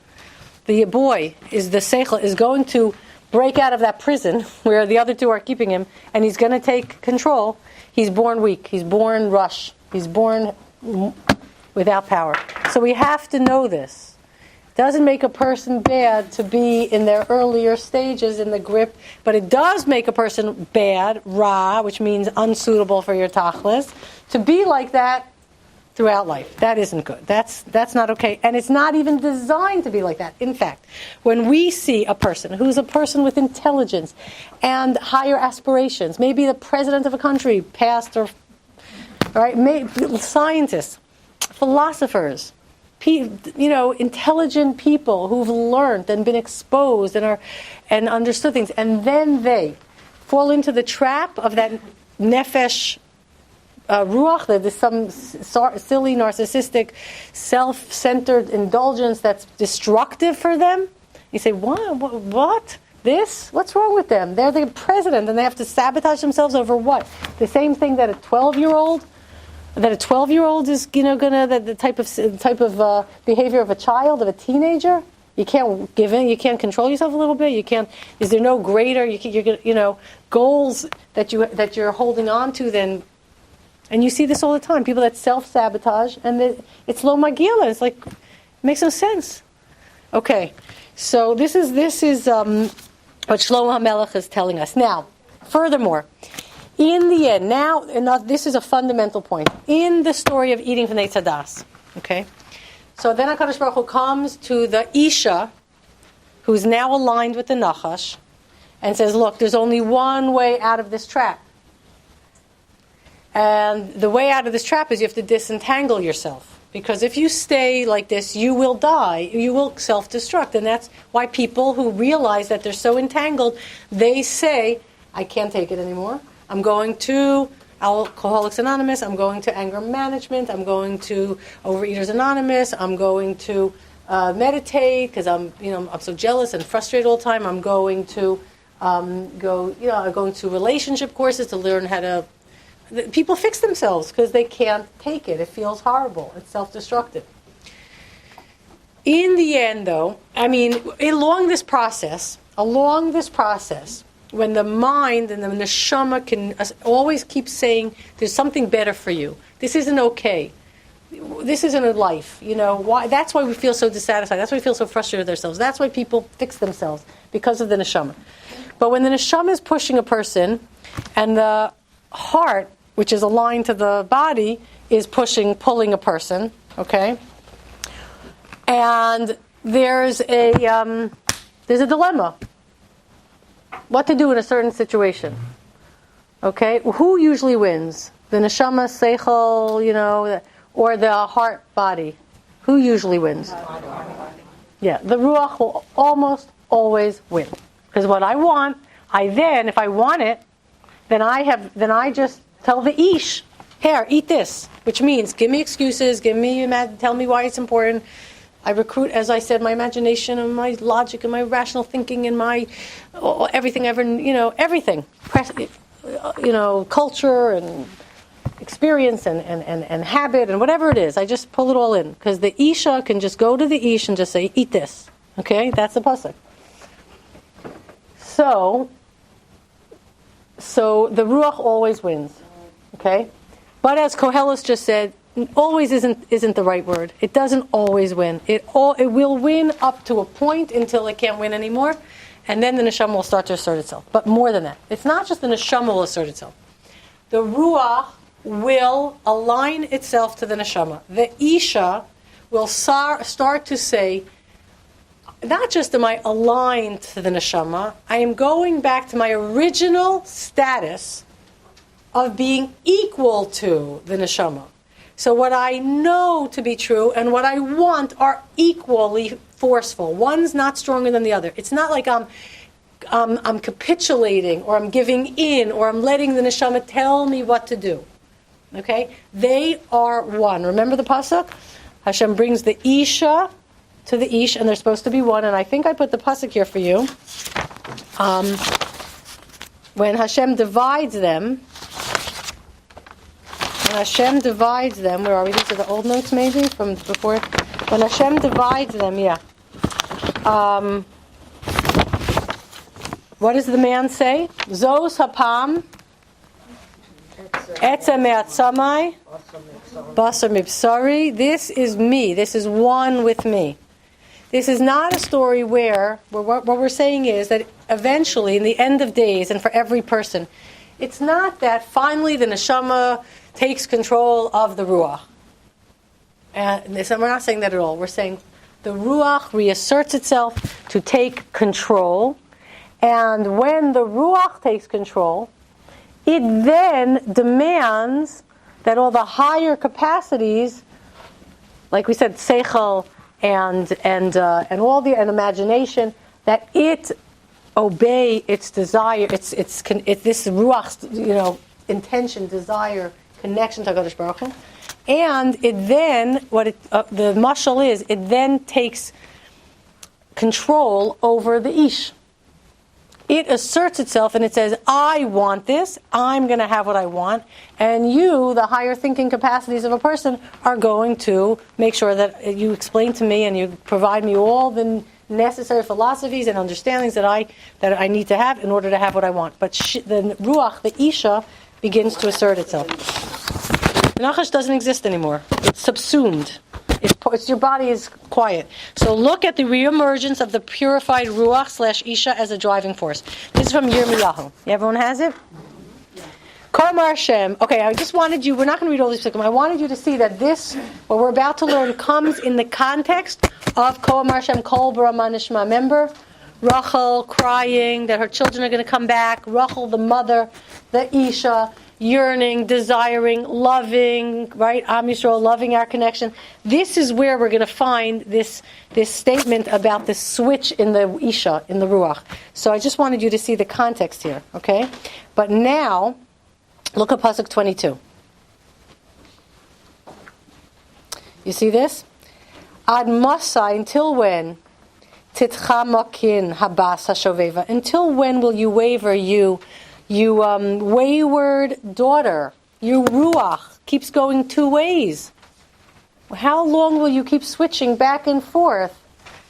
the boy, is the seichel, is going to break out of that prison where the other two are keeping him, and he's going to take control, he's born weak. He's born rush. He's born without power. So we have to know this. Doesn't make a person bad to be in their earlier stages in the grip, but it does make a person bad, ra, which means unsuitable for your tachlis, to be like that throughout life. That isn't good. That's not okay. And it's not even designed to be like that. In fact, when we see a person who's a person with intelligence and higher aspirations, maybe the president of a country, pastor, all right, scientists, philosophers, intelligent people who've learned and been exposed and understood things, and then they fall into the trap of that nefesh ruach, that there's some silly, narcissistic, self-centered indulgence that's destructive for them. You say, what? This? What's wrong with them? They're the president, and they have to sabotage themselves over what? The same thing that a 12-year-old is, gonna the type of behavior of a child, of a teenager. You can't give in. You can't control yourself a little bit. You can't. Is there no greater? You're goals that you're holding on to than. And you see this all the time. People that self-sabotage, and it's lo magila. It's like, it makes no sense. Okay, so this is what Shlomo HaMelech is telling us. Now, furthermore, in the end, now this is a fundamental point. In the story of eating from the tzadas, okay? So then HaKadosh Baruch Hu comes to the Isha, who's now aligned with the Nachash, and says, look, there's only one way out of this trap. And the way out of this trap is you have to disentangle yourself. Because if you stay like this, you will die. You will self-destruct. And that's why people who realize that they're so entangled, they say, I can't take it anymore. I'm going to Alcoholics Anonymous. I'm going to anger management. I'm going to Overeaters Anonymous. I'm going to meditate because I'm so jealous and frustrated all the time. I'm going to going to relationship courses to learn how to. People fix themselves because they can't take it. It feels horrible. It's self-destructive. In the end, though, along this process, when the mind and the neshama can always keep saying, there's something better for you. This isn't okay. This isn't a life. Why? That's why we feel so dissatisfied. That's why we feel so frustrated with ourselves. That's why people fix themselves, because of the neshama. But when the neshama is pushing a person, and the heart, which is aligned to the body, is pulling a person, okay? And there's a dilemma. What to do in a certain situation. Okay? Who usually wins? The neshama, seichel, or the heart, body? Who usually wins? Yeah, the Ruach will almost always win. Because what I want, if I want it, then I just tell the Ish, here, eat this. Which means, give me excuses, tell me why it's important. I recruit, as I said, my imagination and my logic and my rational thinking and my everything everything. Culture and experience and habit and whatever it is. I just pull it all in. Because the Isha can just go to the Ish and just say, eat this. Okay? That's the pasuk. So the Ruach always wins. Okay? But as Kohelet just said, always isn't the right word. It doesn't always win. It will win up to a point until it can't win anymore, and then the neshama will start to assert itself. But more than that, it's not just the neshama will assert itself. The Ruach will align itself to the neshama. The Isha will start to say, not just am I aligned to the neshama, I am going back to my original status of being equal to the neshama. So what I know to be true and what I want are equally forceful. One's not stronger than the other. It's not like I'm capitulating or I'm giving in or I'm letting the neshama tell me what to do. Okay? They are one. Remember the pasuk? Hashem brings the Isha to the Ish, and they're supposed to be one. And I think I put the pasuk here for you. When Hashem divides them. Where are we? These are the old notes, maybe from before. When Hashem divides them, what does the man say? Zos hapam, etzem me'atzamai, basar mibsari. This is me. This is one with me. This is not a story where what we're saying is that eventually, in the end of days, and for every person, it's not that finally the neshama takes control of the Ruach. And we're not saying that at all. We're saying the Ruach reasserts itself to take control. And when the Ruach takes control, it then demands that all the higher capacities, like we said, seichel and and imagination, that it obey its desire, it's this Ruach's intention, desire, connection to HaKadosh Baruch Hu, and it then the mashal is it then takes control over the Ish. it asserts itself and it says, I want this, I'm going to have what I want, and you, the higher thinking capacities of a person, are going to make sure that you explain to me and you provide me all the necessary philosophies and understandings that I need to have in order to have what I want. But the Ruach, the Isha, begins to assert itself. The Nachash doesn't exist anymore. It's subsumed. It's your body is quiet. So look at the reemergence of the purified Ruach / Isha as a driving force. This is from Yirmiyahu. Everyone has it? Kamar Hashem. Okay, I just wanted you, we're not going to read all these psukim. I wanted you to see that this, what we're about to learn, comes in the context of Kamar Hashem Kol B'Rama Nishma. Remember? Rachel crying that her children are going to come back. Rachel, the mother, the Isha, yearning, desiring, loving, right? Am Yisrael, loving our connection. This is where we're going to find this statement about the switch in the Isha, in the Ruach. So I just wanted you to see the context here, okay? But now, look at Pasuk 22. You see this? Ad Masai, until when? Titcha makin habas hashoveva. Until when will you waver, you wayward daughter? Your Ruach keeps going two ways. How long will you keep switching back and forth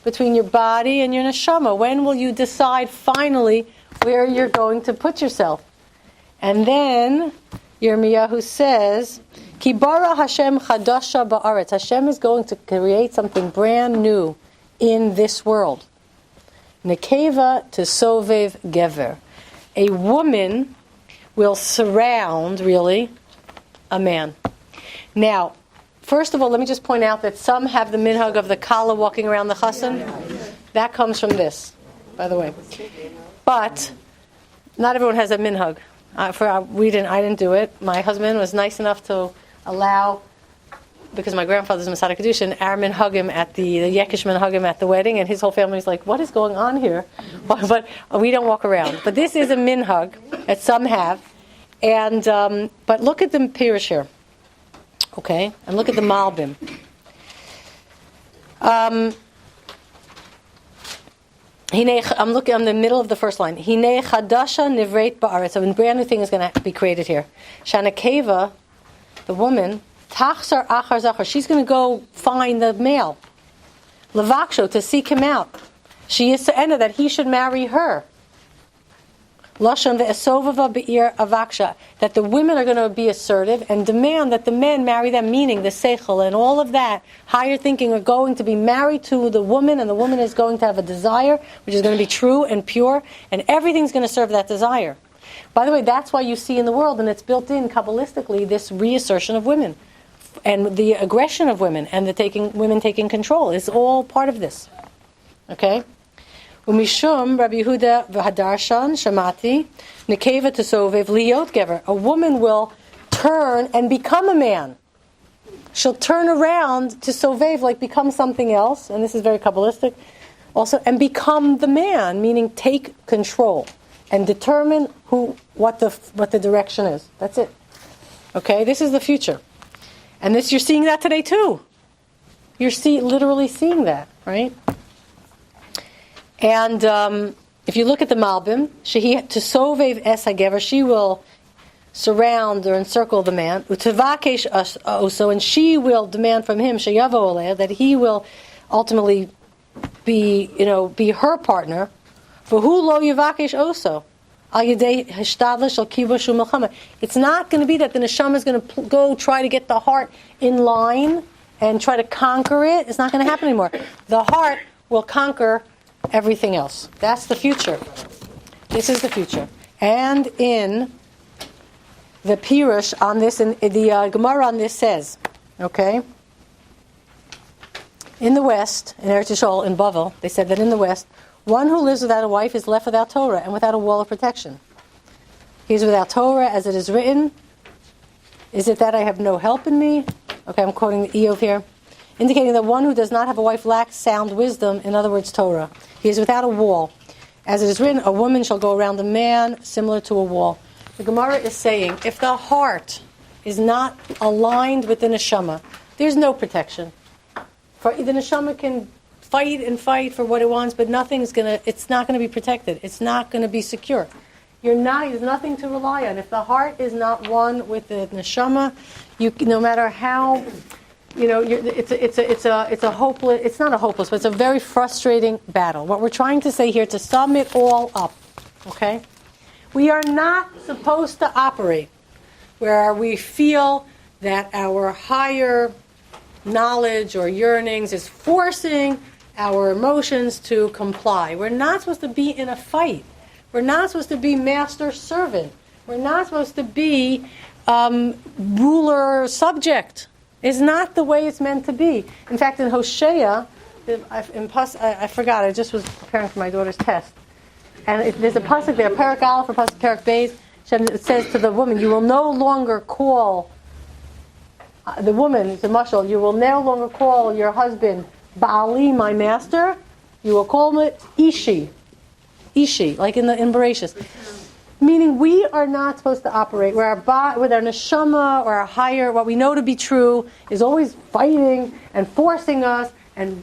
between your body and your Neshama? When will you decide finally where you're going to put yourself? And then Yirmiyahu says, Ki bara Hashem chadasha ba'aretz. Hashem is going to create something brand new in this world. Nekeva to sovev gever. A woman will surround, really, a man. Now, first of all, let me just point out that some have the minhag of the kala walking around the chassan. That comes from this, by the way. But not everyone has a minhag. I didn't do it. My husband was nice enough to allow, because my grandfather's Masada Kedushin, our minhagim at the Yekish minhagim at the wedding, and his whole family's like, what is going on here? But we don't walk around. But this is a minhag that some have. And but look at the Pirush here. Okay? And look at the Malbim. I'm looking on the middle of the first line. Hinei chadasha nivreit ba'aretz. So a brand new thing is going to be created here. Shana Keva, the woman, tachsar achar zachar. She's going to go find the male. Levaksho, to seek him out. She is to enter that he should marry her. Lashon ve'esovava be'ir avaksha. That the women are going to be assertive and demand that the men marry them, meaning the seichel and all of that higher thinking are going to be married to the woman, and the woman is going to have a desire which is going to be true and pure, and everything's going to serve that desire. By the way, that's why you see in the world, and it's built in Kabbalistically, this reassertion of women and the aggression of women and the women taking control is all part of this. Okay? Umishum Rabbi Yehuda v'hadarshan shamati nekeva tesovev liot gever. A woman will turn and become a man. She'll turn around to sovev, like become something else, and this is very Kabbalistic also, and become the man, meaning take control and determine what the direction is. That's it. Okay, this is the future, and this you're seeing that today too. You're literally seeing that, right? And if you look at the Malbim, to sovev es hagever, she will surround or encircle the man. Utavakesh also, and she will demand from him sheyavo oleh, that he will ultimately be her partner. For who lo yavakesh also. It's not going to be that the neshama is going to go try to get the heart in line and try to conquer it. It's not going to happen anymore. The heart will conquer everything else. That's the future. This is the future. And in the Pirush on this, and the Gemara on this says, okay, in the West, in Eretz Yisrael, in Bavel, they said that in the West, one who lives without a wife is left without Torah and without a wall of protection. He is without Torah, as it is written, is it that I have no help in me? Okay, I'm quoting the Eov here. Indicating that one who does not have a wife lacks sound wisdom, in other words, Torah. He is without a wall. As it is written, a woman shall go around a man similar to a wall. The Gemara is saying, if the heart is not aligned with the Neshama, there's no protection. For the Neshama can fight and fight for what it wants, but it's not going to be protected. It's not going to be secure. There's nothing to rely on. If the heart is not one with the neshama, no matter how, it's a hopeless, it's not a hopeless, but it's a very frustrating battle. What we're trying to say here, to sum it all up, okay? We are not supposed to operate where we feel that our higher knowledge or yearnings is forcing our emotions to comply. We're not supposed to be in a fight. We're not supposed to be master-servant. We're not supposed to be ruler-subject. It's not the way it's meant to be. In fact, in Hosea, I forgot, I just was preparing for my daughter's test. And there's a pasuk there, Parak Aleph or Parak Beis, it says to the woman, you will no longer call, the woman, it's a mashal, you will no longer call your husband Baali, my master. You will call it Ishi, like in Bereshis. Meaning we are not supposed to operate where with our neshama or our higher, what we know to be true, is always fighting and forcing us and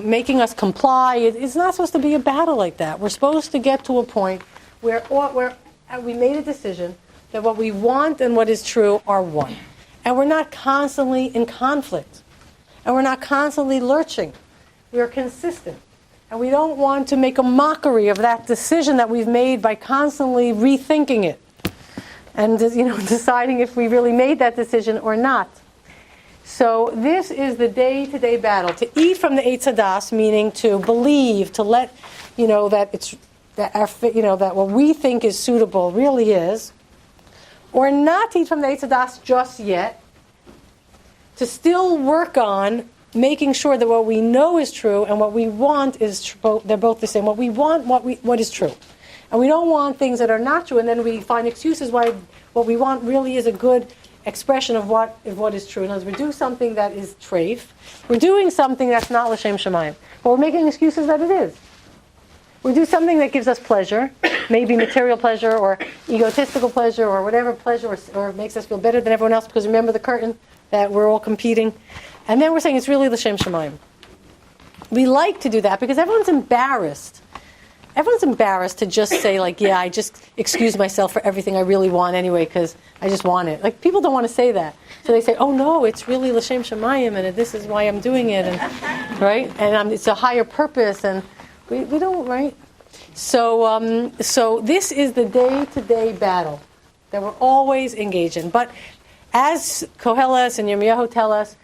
making us comply. It's not supposed to be a battle like that. We're supposed to get to a point where we made a decision that what we want and what is true are one. And we're not constantly in conflict. And we're not constantly lurching. We are consistent. And we don't want to make a mockery of that decision that we've made by constantly rethinking it. And deciding if we really made that decision or not. So this is the day-to-day battle. To eat from the Eitz Hadas, meaning to believe, to let that what we think is suitable really is, or not to eat from the Eitz Hadas just yet. To still work on making sure that what we know is true and what we want is they're both the same. What we want, what is true, and we don't want things that are not true, and then we find excuses why what we want really is a good expression of what is true. In other words, we do something that is treif. We're doing something that's not l'shem shamayim, but we're making excuses that it is. We do something that gives us pleasure, maybe material pleasure or egotistical pleasure or whatever pleasure, or makes us feel better than everyone else because remember the curtain that we're all competing. And then we're saying it's really l'shem shamayim. We like to do that because everyone's embarrassed. Everyone's embarrassed to just say, I just excuse myself for everything I really want anyway because I just want it. People don't want to say that. So they say, oh no, it's really l'shem shamayim and this is why I'm doing it. And right? And it's a higher purpose. And we don't, right? So this is the day-to-day battle that we're always engaged in. But as Kohelet and Yirmiyahu tell us,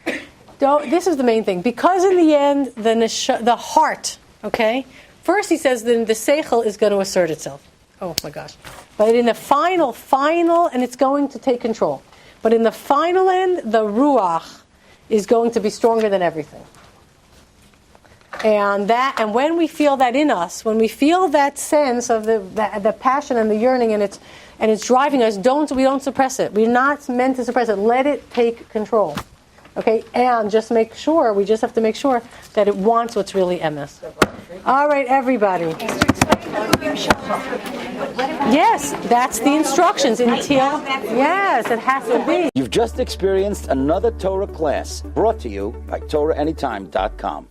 this is the main thing. Because in the end, the heart, okay? First he says then the seichel is going to assert itself. Oh my gosh. But in the final, and it's going to take control. But in the final end, the Ruach is going to be stronger than everything. And when we feel that in us, when we feel that sense of the passion and the yearning and it's driving us, we don't suppress it. We're not meant to suppress it. Let it take control. Okay? And we just have to make sure that it wants what's really emes. All right, everybody. Yes, that's the instructions yes, it has to be. You've just experienced another Torah class brought to you by TorahAnytime.com.